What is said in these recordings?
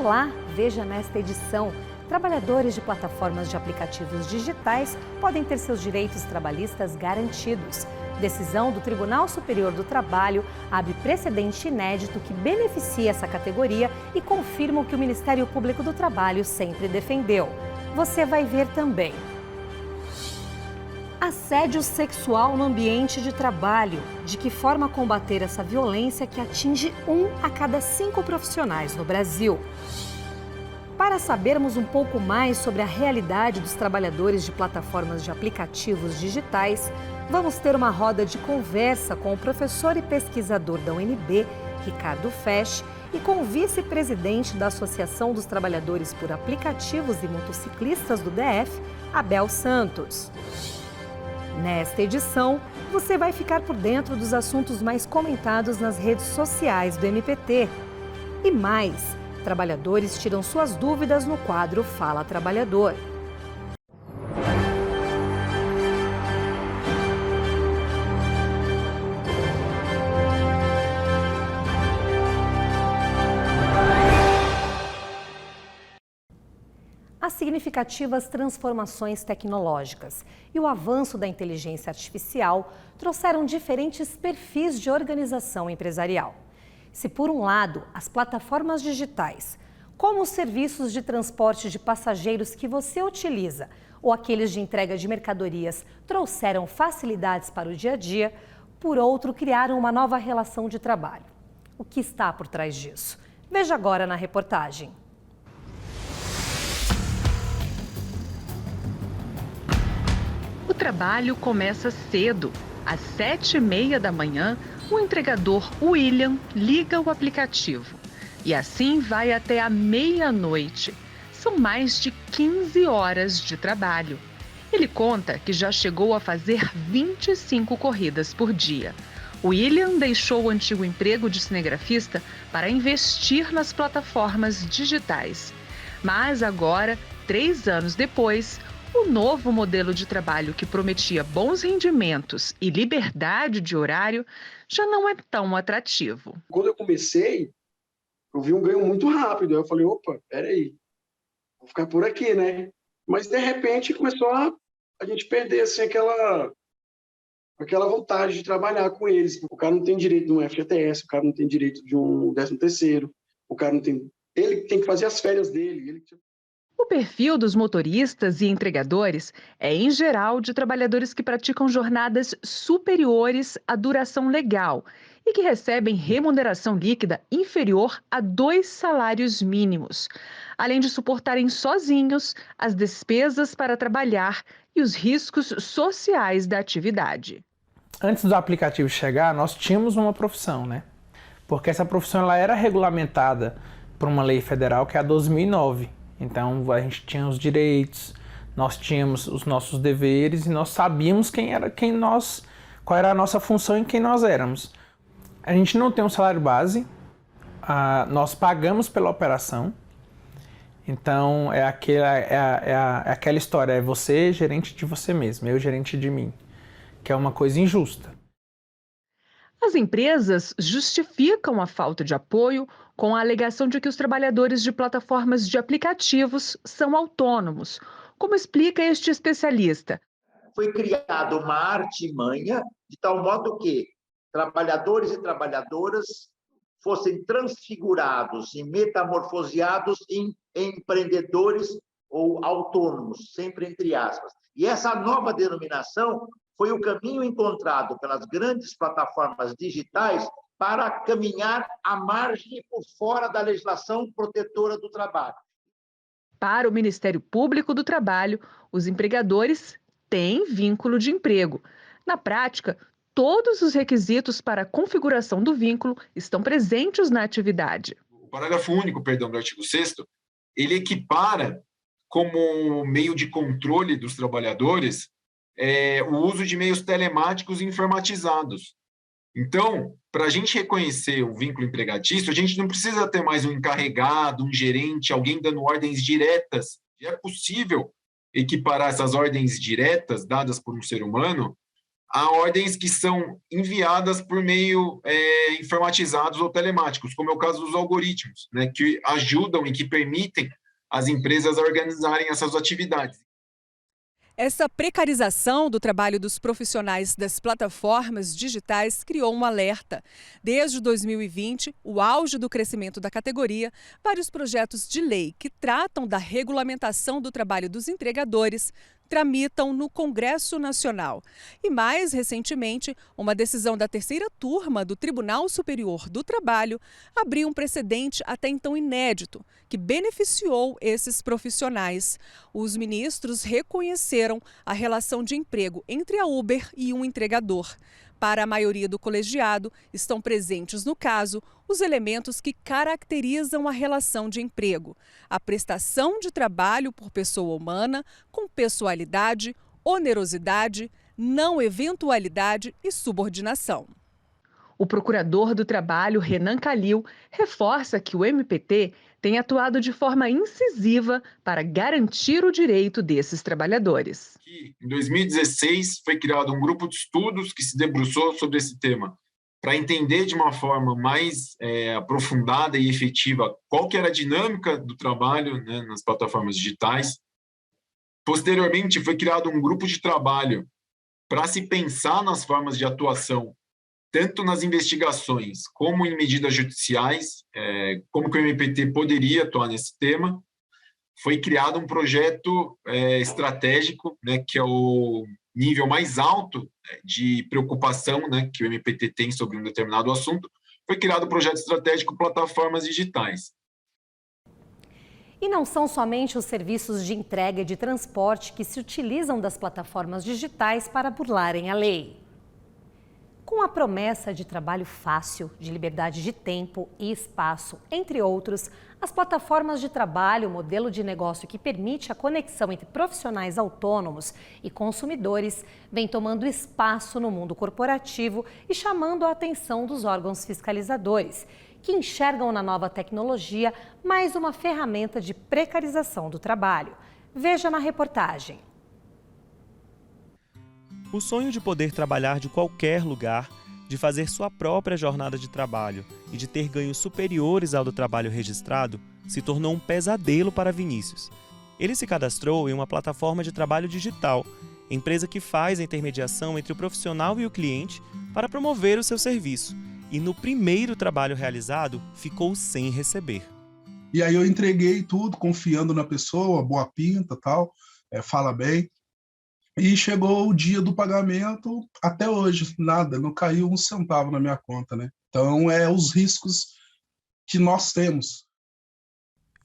Olá, veja nesta edição. Trabalhadores de plataformas de aplicativos digitais podem ter seus direitos trabalhistas garantidos. Decisão do Tribunal Superior do Trabalho abre precedente inédito que beneficia essa categoria e confirma o que o Ministério Público do Trabalho sempre defendeu. Você vai ver também. Assédio sexual no ambiente de trabalho. De que forma combater essa violência que atinge 1 a cada 5 profissionais no Brasil? Para sabermos um pouco mais sobre a realidade dos trabalhadores de plataformas de aplicativos digitais, vamos ter uma roda de conversa com o professor e pesquisador da UNB, Ricardo Fesch, e com o vice-presidente da Associação dos Trabalhadores por Aplicativos e Motociclistas do DF, Abel Santos. Nesta edição, você vai ficar por dentro dos assuntos mais comentados nas redes sociais do MPT. E mais, trabalhadores tiram suas dúvidas no quadro Fala Trabalhador. As significativas transformações tecnológicas e o avanço da inteligência artificial trouxeram diferentes perfis de organização empresarial. Se, por um lado, as plataformas digitais, como os serviços de transporte de passageiros que você utiliza ou aqueles de entrega de mercadorias, trouxeram facilidades para o dia a dia, por outro, criaram uma nova relação de trabalho. O que está por trás disso? Veja agora na reportagem. O trabalho começa cedo. Às 7h30 da manhã, o entregador William liga o aplicativo. E assim vai até a meia-noite. São mais de 15 horas de trabalho. Ele conta que já chegou a fazer 25 corridas por dia. William deixou o antigo emprego de cinegrafista para investir nas plataformas digitais. Mas agora, 3 anos depois, o novo modelo de trabalho que prometia bons rendimentos e liberdade de horário já não é tão atrativo. Quando eu comecei, eu vi um ganho muito rápido. Aí eu falei, opa, peraí, vou ficar por aqui, né? Mas, de repente, começou a gente perder assim, aquela vontade de trabalhar com eles. O cara não tem direito de um FGTS, o cara não tem direito de um 13º, o cara não tem... Ele tem que fazer as férias dele. O perfil dos motoristas e entregadores é, em geral, de trabalhadores que praticam jornadas superiores à duração legal e que recebem remuneração líquida inferior a 2 salários mínimos, além de suportarem sozinhos as despesas para trabalhar e os riscos sociais da atividade. Antes do aplicativo chegar, nós tínhamos uma profissão, né? Porque essa profissão ela era regulamentada por uma lei federal que é a 2009. Então, a gente tinha os direitos, nós tínhamos os nossos deveres e nós sabíamos qual era a nossa função e quem nós éramos. A gente não tem um salário base, nós pagamos pela operação. Então, é aquela história, é você gerente de você mesmo, eu gerente de mim, que é uma coisa injusta. As empresas justificam a falta de apoio com a alegação de que os trabalhadores de plataformas de aplicativos são autônomos, como explica este especialista. Foi criada uma artimanha de tal modo que trabalhadores e trabalhadoras fossem transfigurados e metamorfoseados em empreendedores ou autônomos, sempre entre aspas. E essa nova denominação foi o caminho encontrado pelas grandes plataformas digitais para caminhar à margem e por fora da legislação protetora do trabalho. Para o Ministério Público do Trabalho, os empregadores têm vínculo de emprego. Na prática, todos os requisitos para a configuração do vínculo estão presentes na atividade. O parágrafo único, do artigo 6º, ele equipara como meio de controle dos trabalhadores o uso de meios telemáticos e informatizados. Então, para a gente reconhecer o vínculo empregatício, a gente não precisa ter mais um encarregado, um gerente, alguém dando ordens diretas. É possível equiparar essas ordens diretas dadas por um ser humano a ordens que são enviadas por meio informatizados ou telemáticos, como é o caso dos algoritmos, né, que ajudam e que permitem as empresas a organizarem essas atividades. Essa precarização do trabalho dos profissionais das plataformas digitais criou um alerta. Desde 2020, o auge do crescimento da categoria, vários projetos de lei que tratam da regulamentação do trabalho dos entregadores tramitam no Congresso Nacional. E mais recentemente, uma decisão da terceira turma do Tribunal Superior do Trabalho abriu um precedente até então inédito, que beneficiou esses profissionais. Os ministros reconheceram a relação de emprego entre a Uber e um entregador. Para a maioria do colegiado, estão presentes no caso os elementos que caracterizam a relação de emprego: a prestação de trabalho por pessoa humana, com pessoalidade, onerosidade, não eventualidade e subordinação. O procurador do Trabalho, Renan Calil, reforça que o MPT tem atuado de forma incisiva para garantir o direito desses trabalhadores. Em 2016, foi criado um grupo de estudos que se debruçou sobre esse tema, para entender de uma forma mais aprofundada e efetiva qual que era a dinâmica do trabalho, né, nas plataformas digitais. Posteriormente, foi criado um grupo de trabalho para se pensar nas formas de atuação, tanto nas investigações como em medidas judiciais, como que o MPT poderia atuar nesse tema. Foi criado um projeto estratégico, né, que é o nível mais alto de preocupação, né, que o MPT tem sobre um determinado assunto. Foi criado o projeto estratégico Plataformas Digitais. E não são somente os serviços de entrega e de transporte que se utilizam das plataformas digitais para burlarem a lei. Com a promessa de trabalho fácil, de liberdade de tempo e espaço, entre outros, as plataformas de trabalho, modelo de negócio que permite a conexão entre profissionais autônomos e consumidores, vem tomando espaço no mundo corporativo e chamando a atenção dos órgãos fiscalizadores, que enxergam na nova tecnologia mais uma ferramenta de precarização do trabalho. Veja na reportagem. O sonho de poder trabalhar de qualquer lugar, de fazer sua própria jornada de trabalho e de ter ganhos superiores ao do trabalho registrado, se tornou um pesadelo para Vinícius. Ele se cadastrou em uma plataforma de trabalho digital, empresa que faz a intermediação entre o profissional e o cliente para promover o seu serviço. E no primeiro trabalho realizado, ficou sem receber. E aí eu entreguei tudo, confiando na pessoa, boa pinta, tal, fala bem. E chegou o dia do pagamento, até hoje, nada, não caiu um centavo na minha conta, né? Então, os riscos que nós temos.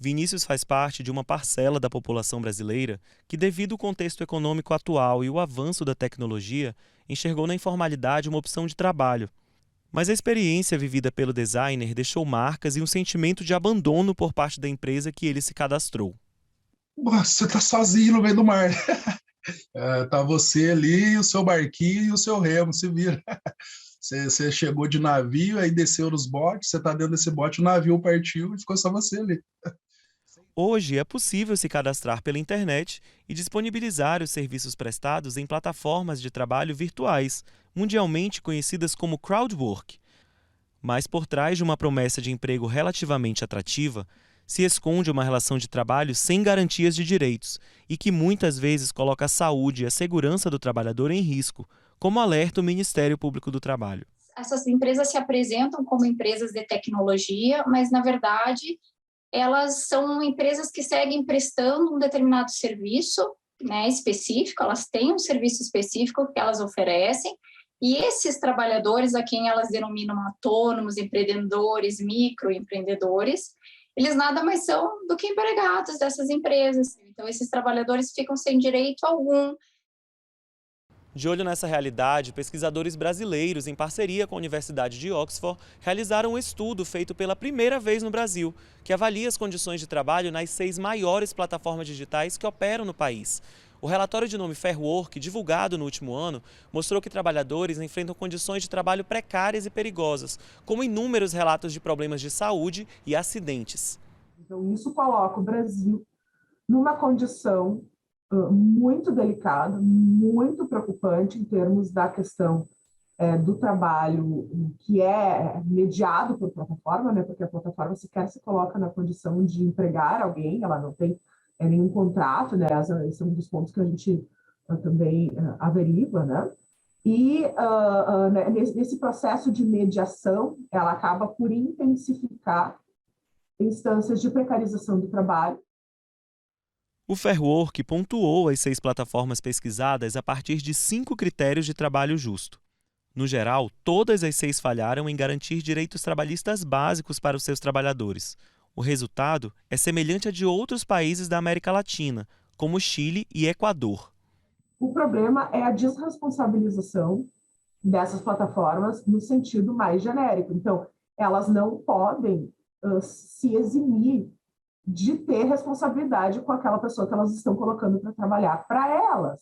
Vinícius faz parte de uma parcela da população brasileira que, devido ao contexto econômico atual e o avanço da tecnologia, enxergou na informalidade uma opção de trabalho. Mas a experiência vivida pelo designer deixou marcas e um sentimento de abandono por parte da empresa que ele se cadastrou. Você está sozinho no meio do mar. Tá você ali, o seu barquinho e o seu remo, se vira. Você chegou de navio, aí desceu nos botes, você está dentro desse bote, o navio partiu e ficou só você ali. Hoje é possível se cadastrar pela internet e disponibilizar os serviços prestados em plataformas de trabalho virtuais, mundialmente conhecidas como crowdwork. Mas por trás de uma promessa de emprego relativamente atrativa, se esconde uma relação de trabalho sem garantias de direitos e que muitas vezes coloca a saúde e a segurança do trabalhador em risco, como alerta o Ministério Público do Trabalho. Essas empresas se apresentam como empresas de tecnologia, mas, na verdade, elas são empresas que seguem prestando um determinado serviço, né, específico, elas têm um serviço específico que elas oferecem, e esses trabalhadores, a quem elas denominam autônomos, empreendedores, microempreendedores, eles nada mais são do que empregados dessas empresas. Então, esses trabalhadores ficam sem direito algum. De olho nessa realidade, pesquisadores brasileiros, em parceria com a Universidade de Oxford, realizaram um estudo feito pela primeira vez no Brasil, que avalia as condições de trabalho nas 6 maiores plataformas digitais que operam no país. O relatório de nome Fairwork, divulgado no último ano, mostrou que trabalhadores enfrentam condições de trabalho precárias e perigosas, como inúmeros relatos de problemas de saúde e acidentes. Então, isso coloca o Brasil numa condição muito delicado, muito preocupante em termos da questão do trabalho que é mediado por plataforma, né? Porque a plataforma sequer se coloca na condição de empregar alguém, ela não tem nenhum contrato, né? Esse é um dos pontos que a gente também averigua, né? E nesse processo de mediação, ela acaba por intensificar instâncias de precarização do trabalho. O Fairwork pontuou as 6 plataformas pesquisadas a partir de 5 critérios de trabalho justo. No geral, todas as 6 falharam em garantir direitos trabalhistas básicos para os seus trabalhadores. O resultado é semelhante a de outros países da América Latina, como Chile e Equador. O problema é a desresponsabilização dessas plataformas no sentido mais genérico. Então, elas não podem se eximir de ter responsabilidade com aquela pessoa que elas estão colocando para trabalhar para elas.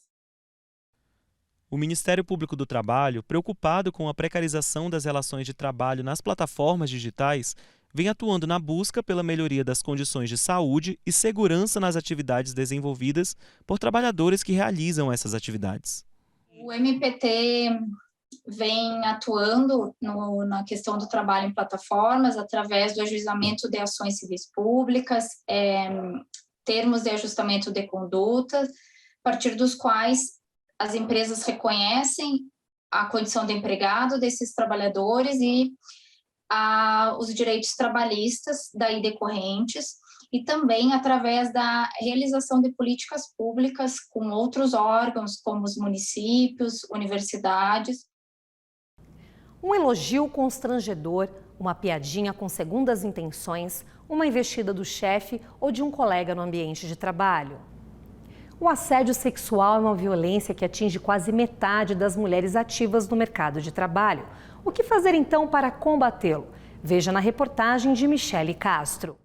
O Ministério Público do Trabalho, preocupado com a precarização das relações de trabalho nas plataformas digitais, vem atuando na busca pela melhoria das condições de saúde e segurança nas atividades desenvolvidas por trabalhadores que realizam essas atividades. O MPT vem atuando na questão do trabalho em plataformas através do ajuizamento de ações civis públicas, termos de ajustamento de conduta, a partir dos quais as empresas reconhecem a condição de empregado desses trabalhadores e os direitos trabalhistas daí decorrentes, e também através da realização de políticas públicas com outros órgãos, como os municípios, universidades. Um elogio constrangedor, uma piadinha com segundas intenções, uma investida do chefe ou de um colega no ambiente de trabalho. O assédio sexual é uma violência que atinge quase metade das mulheres ativas no mercado de trabalho. O que fazer então para combatê-lo? Veja na reportagem de Michele Castro.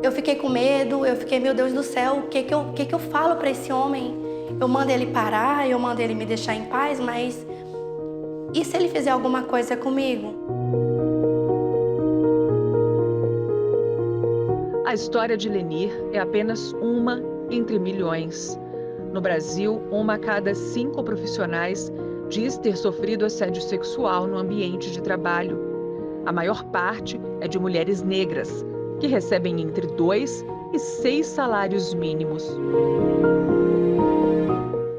Eu fiquei com medo, eu fiquei, meu Deus do céu, o que eu falo para esse homem? Eu mando ele parar, eu mando ele me deixar em paz, mas e se ele fizer alguma coisa comigo? A história de Lenir é apenas uma entre milhões. No Brasil, 1 a cada 5 profissionais diz ter sofrido assédio sexual no ambiente de trabalho. A maior parte é de mulheres negras, que recebem entre 2 e 6 salários mínimos.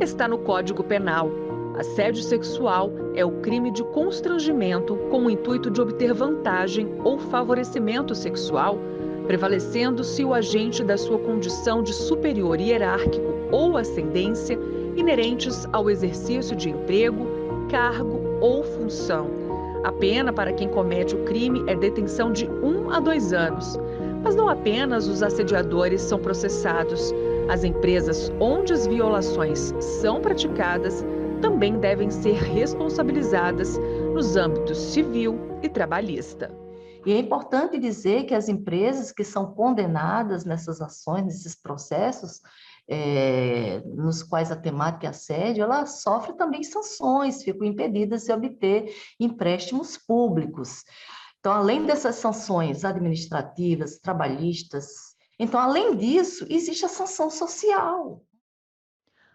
Está no Código Penal. Assédio sexual é o crime de constrangimento com o intuito de obter vantagem ou favorecimento sexual, prevalecendo-se o agente da sua condição de superior hierárquico ou ascendência inerentes ao exercício de emprego, cargo ou função. A pena para quem comete o crime é detenção de 1 a 2 anos. Mas não apenas os assediadores são processados. As empresas onde as violações são praticadas também devem ser responsabilizadas nos âmbitos civil e trabalhista. E é importante dizer que as empresas que são condenadas nessas ações, nesses processos, nos quais a temática é assédio, ela sofre também sanções, ficam impedidas de obter empréstimos públicos. Então, além dessas sanções administrativas, trabalhistas, então, além disso, existe a sanção social.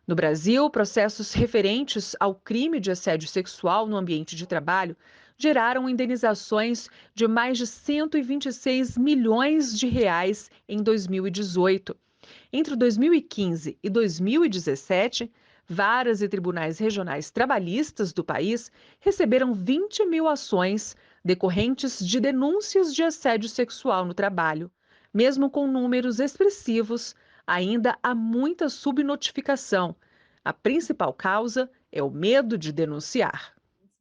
No Brasil, processos referentes ao crime de assédio sexual no ambiente de trabalho geraram indenizações de mais de 126 milhões de reais em 2018. Entre 2015 e 2017, varas e tribunais regionais trabalhistas do país receberam 20 mil ações decorrentes de denúncias de assédio sexual no trabalho. Mesmo com números expressivos, ainda há muita subnotificação. A principal causa é o medo de denunciar.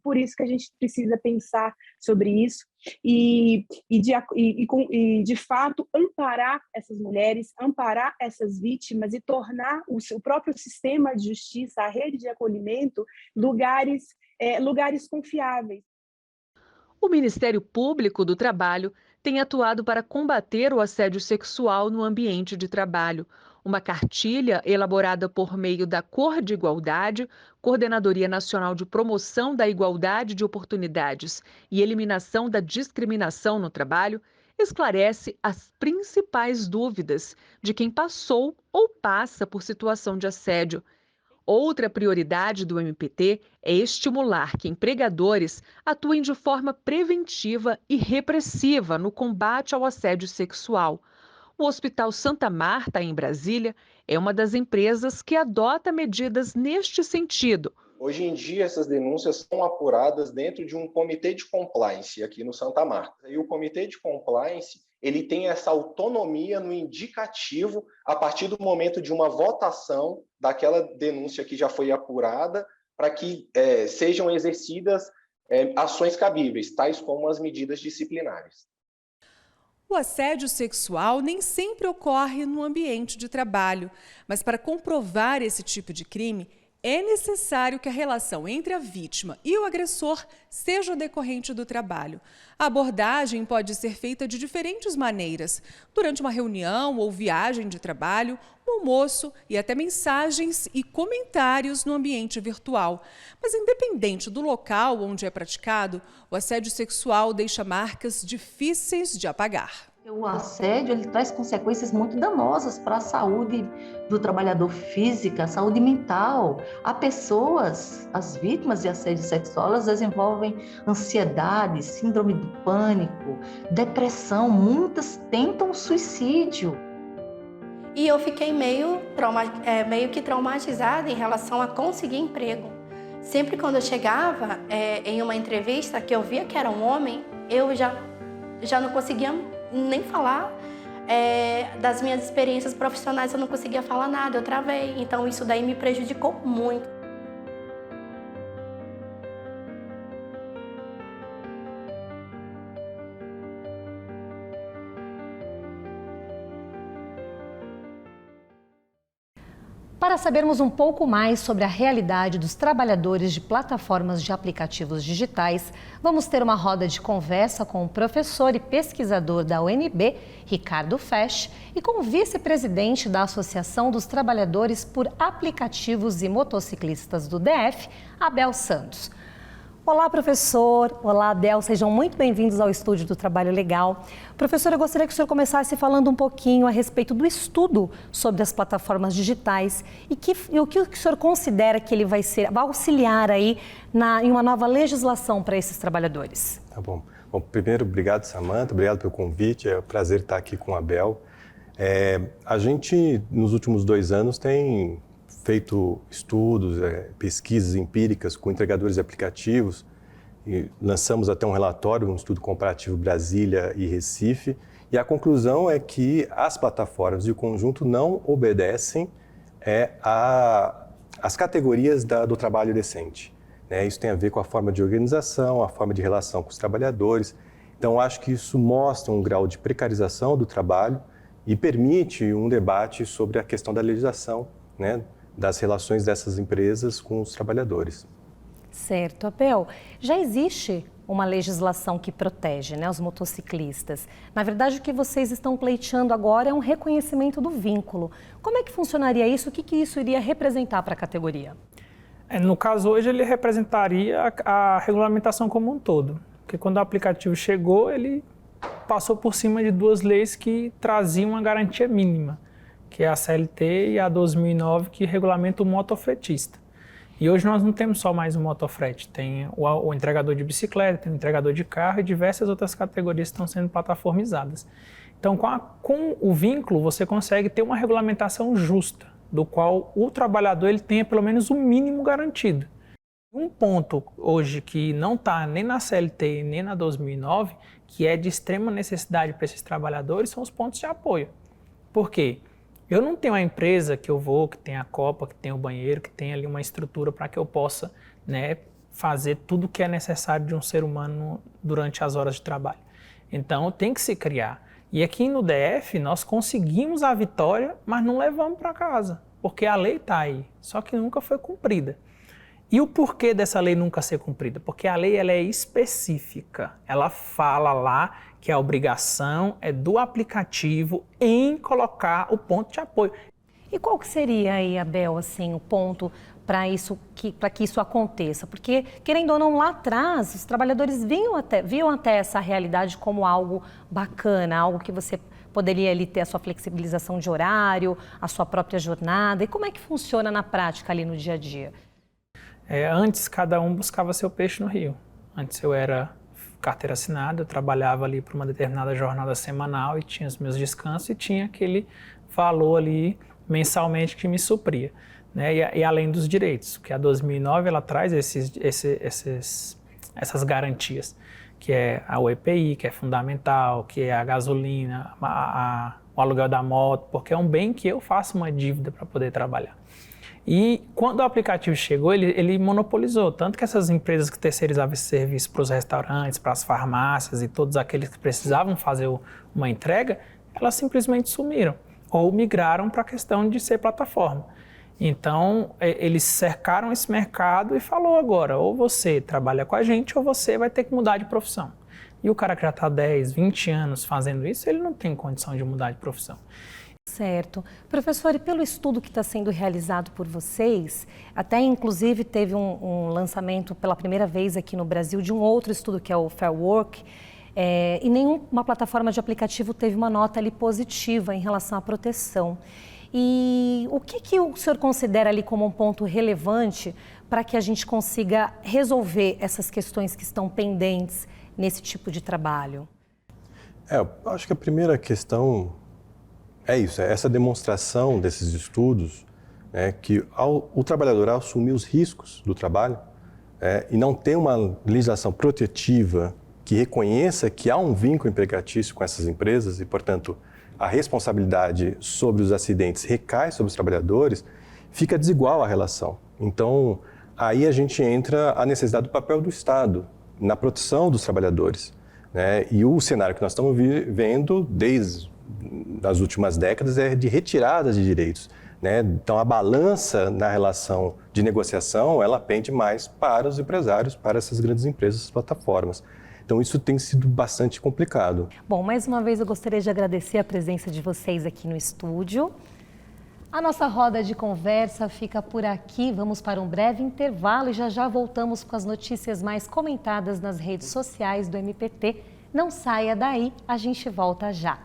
Por isso que a gente precisa pensar sobre isso e de fato, amparar essas mulheres, amparar essas vítimas e tornar o próprio sistema de justiça, a rede de acolhimento, lugares confiáveis. O Ministério Público do Trabalho tem atuado para combater o assédio sexual no ambiente de trabalho. Uma cartilha elaborada por meio da Cor de Igualdade, Coordenadoria Nacional de Promoção da Igualdade de Oportunidades e Eliminação da Discriminação no Trabalho, esclarece as principais dúvidas de quem passou ou passa por situação de assédio. Outra prioridade do MPT é estimular que empregadores atuem de forma preventiva e repressiva no combate ao assédio sexual. O Hospital Santa Marta, em Brasília, é uma das empresas que adota medidas neste sentido. Hoje em dia, essas denúncias são apuradas dentro de um comitê de compliance aqui no Santa Marta. E o comitê de compliance, ele tem essa autonomia no indicativo a partir do momento de uma votação daquela denúncia que já foi apurada para que sejam exercidas ações cabíveis, tais como as medidas disciplinares. O assédio sexual nem sempre ocorre no ambiente de trabalho, mas para comprovar esse tipo de crime, é necessário que a relação entre a vítima e o agressor seja decorrente do trabalho. A abordagem pode ser feita de diferentes maneiras, durante uma reunião ou viagem de trabalho, um almoço e até mensagens e comentários no ambiente virtual. Mas independente do local onde é praticado, o assédio sexual deixa marcas difíceis de apagar. O assédio ele traz consequências muito danosas para a saúde do trabalhador física, a saúde mental. Há pessoas, as vítimas de assédio sexual, elas desenvolvem ansiedade, síndrome do pânico, depressão, muitas tentam suicídio. E eu fiquei meio que traumatizada em relação a conseguir emprego. Sempre quando eu chegava em uma entrevista que eu via que era um homem, eu já não conseguia nem falar das minhas experiências profissionais, eu não conseguia falar nada, eu travei. Então isso daí me prejudicou muito. Para sabermos um pouco mais sobre a realidade dos trabalhadores de plataformas de aplicativos digitais, vamos ter uma roda de conversa com o professor e pesquisador da UNB, Ricardo Fesch, e com o vice-presidente da Associação dos Trabalhadores por Aplicativos e Motociclistas do DF, Abel Santos. Olá, professor. Olá, Abel. Sejam muito bem-vindos ao Estúdio do Trabalho Legal. Professor, eu gostaria que o senhor começasse falando um pouquinho a respeito do estudo sobre as plataformas digitais e o que o senhor considera que ele vai auxiliar aí em uma nova legislação para esses trabalhadores. Tá bom. Bom, primeiro, obrigado, Samanta. Obrigado pelo convite. É um prazer estar aqui com o Abel. A gente, nos últimos 2 anos, tem feito estudos, pesquisas empíricas com entregadores de aplicativos e lançamos até um relatório, um estudo comparativo Brasília e Recife, e a conclusão é que as plataformas de conjunto não obedecem às categorias do trabalho decente. Isso tem a ver com a forma de organização, a forma de relação com os trabalhadores. Então, acho que isso mostra um grau de precarização do trabalho e permite um debate sobre a questão da legislação, das relações dessas empresas com os trabalhadores. Certo. Abel, já existe uma legislação que protege os motociclistas. Na verdade, o que vocês estão pleiteando agora é um reconhecimento do vínculo. Como é que funcionaria isso? O que isso iria representar para a categoria? No caso, hoje, ele representaria a regulamentação como um todo. Porque quando o aplicativo chegou, ele passou por cima de 2 leis que traziam uma garantia mínima, que é a CLT e a 2009, que regulamenta o motofretista. E hoje nós não temos só mais o motofrete, tem o entregador de bicicleta, tem o entregador de carro e diversas outras categorias que estão sendo plataformizadas. Então, com o vínculo, você consegue ter uma regulamentação justa, do qual o trabalhador ele tenha pelo menos o mínimo garantido. Um ponto hoje que não está nem na CLT nem na 2009, que é de extrema necessidade para esses trabalhadores, são os pontos de apoio. Por quê? Eu não tenho uma empresa que eu vou, que tem a copa, que tem o banheiro, que tem ali uma estrutura para que eu possa fazer tudo o que é necessário de um ser humano durante as horas de trabalho. Então, tem que se criar. E aqui no DF, nós conseguimos a vitória, mas não levamos para casa, porque a lei está aí, só que nunca foi cumprida. E o porquê dessa lei nunca ser cumprida? Porque a lei ela é específica, ela fala lá que a obrigação é do aplicativo em colocar o ponto de apoio. E qual que seria aí, Abel, assim, o ponto para que isso aconteça? Porque, querendo ou não, lá atrás, os trabalhadores viam até essa realidade como algo bacana, algo que você poderia ali ter a sua flexibilização de horário, a sua própria jornada. E como é que funciona na prática ali no dia a dia? Antes, cada um buscava seu peixe no rio. Antes eu era carteira assinada, eu trabalhava ali por uma determinada jornada semanal e tinha os meus descansos e tinha aquele valor ali mensalmente que me supria, né? E além dos direitos, que a 2009 ela traz essas garantias, que é o EPI, que é fundamental, que é a gasolina, o aluguel da moto, porque é um bem que eu faço uma dívida para poder trabalhar. E quando o aplicativo chegou, ele monopolizou, tanto que essas empresas que terceirizavam esse serviço para os restaurantes, para as farmácias e todos aqueles que precisavam fazer uma entrega, elas simplesmente sumiram ou migraram para a questão de ser plataforma. Então, eles cercaram esse mercado e falou agora, ou você trabalha com a gente ou você vai ter que mudar de profissão. E o cara que já está 10, 20 anos fazendo isso, ele não tem condição de mudar de profissão. Certo. Professor, e pelo estudo que está sendo realizado por vocês, até inclusive teve um lançamento pela primeira vez aqui no Brasil de um outro estudo que é o Fair Work, e nenhuma plataforma de aplicativo teve uma nota ali positiva em relação à proteção. E o que o senhor considera ali como um ponto relevante para que a gente consiga resolver essas questões que estão pendentes nesse tipo de trabalho? Eu acho que a primeira questão é isso, é essa demonstração desses estudos, que o trabalhador, ao assumir os riscos do trabalho e não ter uma legislação protetiva que reconheça que há um vínculo empregatício com essas empresas e, portanto, a responsabilidade sobre os acidentes recai sobre os trabalhadores, fica desigual a relação. Então, aí a gente entra a necessidade do papel do Estado na proteção dos trabalhadores, né? E o cenário que nós estamos vendo desde as últimas décadas é de retirada de direitos, né? Então, a balança na relação de negociação, ela pende mais para os empresários, para essas grandes empresas, as plataformas. Então, isso tem sido bastante complicado. Bom, mais uma vez eu gostaria de agradecer a presença de vocês aqui no estúdio. A nossa roda de conversa fica por aqui. Vamos para um breve intervalo e já voltamos com as notícias mais comentadas nas redes sociais do MPT. Não saia daí, a gente volta já.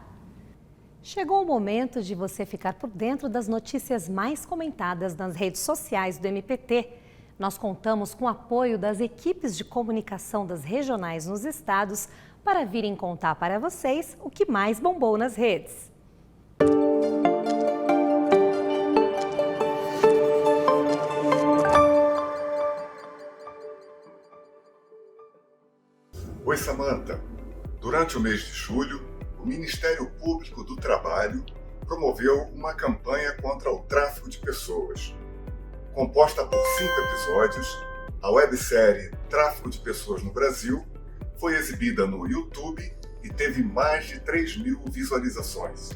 Chegou o momento de você ficar por dentro das notícias mais comentadas nas redes sociais do MPT. Nós contamos com o apoio das equipes de comunicação das regionais nos estados para virem contar para vocês o que mais bombou nas redes. Oi, Samantha. Durante o mês de julho, o Ministério Público do Trabalho promoveu uma campanha contra o tráfico de pessoas. Composta por 5 episódios, a websérie Tráfico de Pessoas no Brasil foi exibida no YouTube e teve mais de 3.000 visualizações.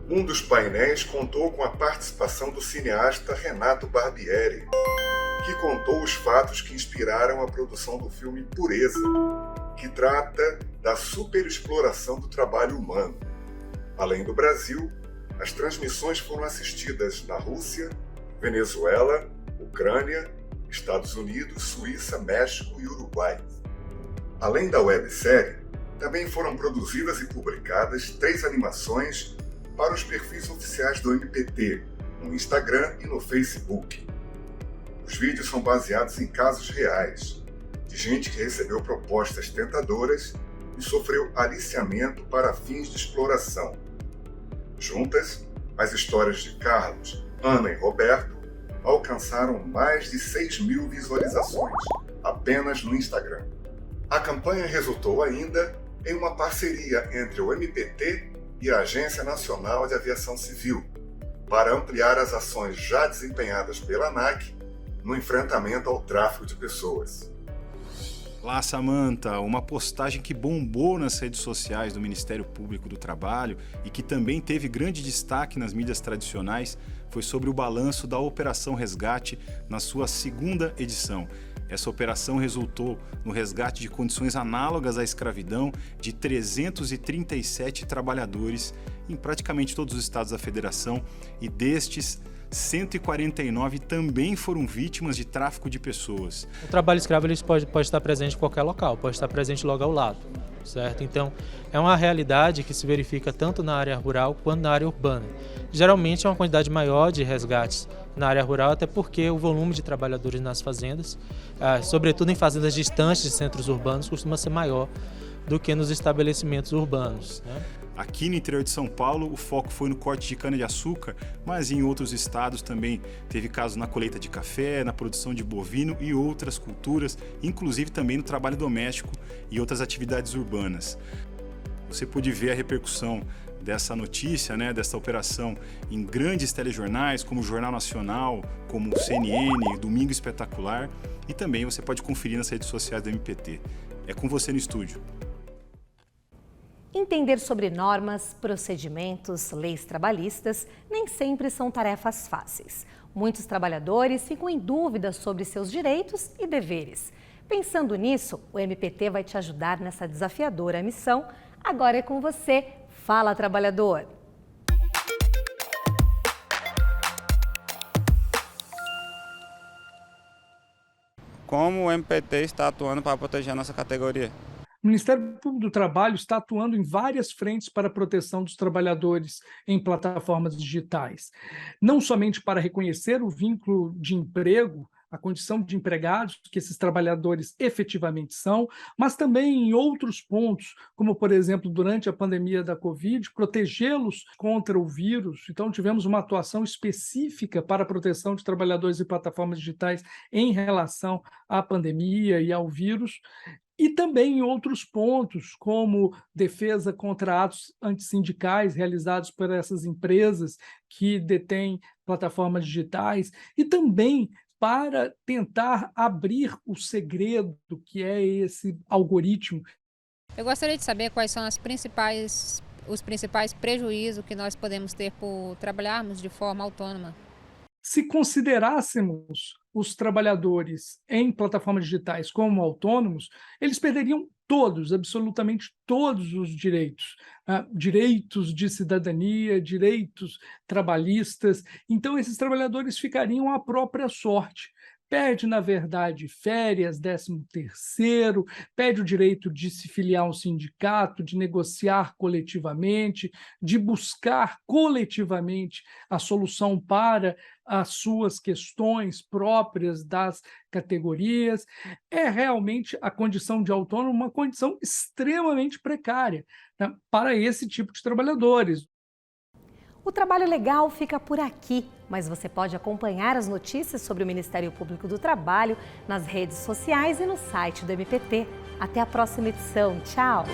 Um dos painéis contou com a participação do cineasta Renato Barbieri, que contou os fatos que inspiraram a produção do filme Pureza, que trata da superexploração do trabalho humano. Além do Brasil, as transmissões foram assistidas na Rússia, Venezuela, Ucrânia, Estados Unidos, Suíça, México e Uruguai. Além da websérie, também foram produzidas e publicadas 3 animações para os perfis oficiais do MPT, no Instagram e no Facebook. Os vídeos são baseados em casos reais, de gente que recebeu propostas tentadoras e sofreu aliciamento para fins de exploração. Juntas, as histórias de Carlos, Ana e Roberto alcançaram mais de 6.000 visualizações, apenas no Instagram. A campanha resultou ainda em uma parceria entre o MPT e a Agência Nacional de Aviação Civil, para ampliar as ações já desempenhadas pela ANAC no enfrentamento ao tráfico de pessoas. Olá, Samantha. Uma postagem que bombou nas redes sociais do Ministério Público do Trabalho e que também teve grande destaque nas mídias tradicionais foi sobre o balanço da Operação Resgate na sua 2ª edição. Essa operação resultou no resgate de condições análogas à escravidão de 337 trabalhadores em praticamente todos os estados da federação, e destes, 149 também foram vítimas de tráfico de pessoas. O trabalho escravo ele pode estar presente em qualquer local, pode estar presente logo ao lado, certo? Então, é uma realidade que se verifica tanto na área rural quanto na área urbana. Geralmente é uma quantidade maior de resgates na área rural, até porque o volume de trabalhadores nas fazendas, sobretudo em fazendas distantes de centros urbanos, costuma ser maior do que nos estabelecimentos urbanos, né? Aqui no interior de São Paulo, o foco foi no corte de cana-de-açúcar, mas em outros estados também teve casos na colheita de café, na produção de bovino e outras culturas, inclusive também no trabalho doméstico e outras atividades urbanas. Você pôde ver a repercussão dessa notícia, né, dessa operação em grandes telejornais, como o Jornal Nacional, como o CNN, Domingo Espetacular, e também você pode conferir nas redes sociais do MPT. É com você no estúdio. Entender sobre normas, procedimentos, leis trabalhistas nem sempre são tarefas fáceis. Muitos trabalhadores ficam em dúvida sobre seus direitos e deveres. Pensando nisso, o MPT vai te ajudar nessa desafiadora missão. Agora é com você. Fala, trabalhador! Como o MPT está atuando para proteger a nossa categoria? O Ministério Público do Trabalho está atuando em várias frentes para a proteção dos trabalhadores em plataformas digitais. Não somente para reconhecer o vínculo de emprego, a condição de empregados que esses trabalhadores efetivamente são, mas também em outros pontos, como, por exemplo, durante a pandemia da Covid, protegê-los contra o vírus. Então, tivemos uma atuação específica para a proteção de trabalhadores em plataformas digitais em relação à pandemia e ao vírus. E também em outros pontos, como defesa contra atos antissindicais realizados por essas empresas que detêm plataformas digitais, e também para tentar abrir o segredo que é esse algoritmo. Eu gostaria de saber quais são os principais prejuízos que nós podemos ter por trabalharmos de forma autônoma. Se considerássemos os trabalhadores em plataformas digitais como autônomos, eles perderiam todos, absolutamente todos os direitos, direitos de cidadania, direitos trabalhistas. Então, esses trabalhadores ficariam à própria sorte. Perde, na verdade, férias, 13º, perde o direito de se filiar a um sindicato, de negociar coletivamente, de buscar coletivamente a solução para as suas questões próprias das categorias. É realmente a condição de autônomo uma condição extremamente precária, né, para esse tipo de trabalhadores. O Trabalho Legal fica por aqui, mas você pode acompanhar as notícias sobre o Ministério Público do Trabalho nas redes sociais e no site do MPT. Até a próxima edição. Tchau!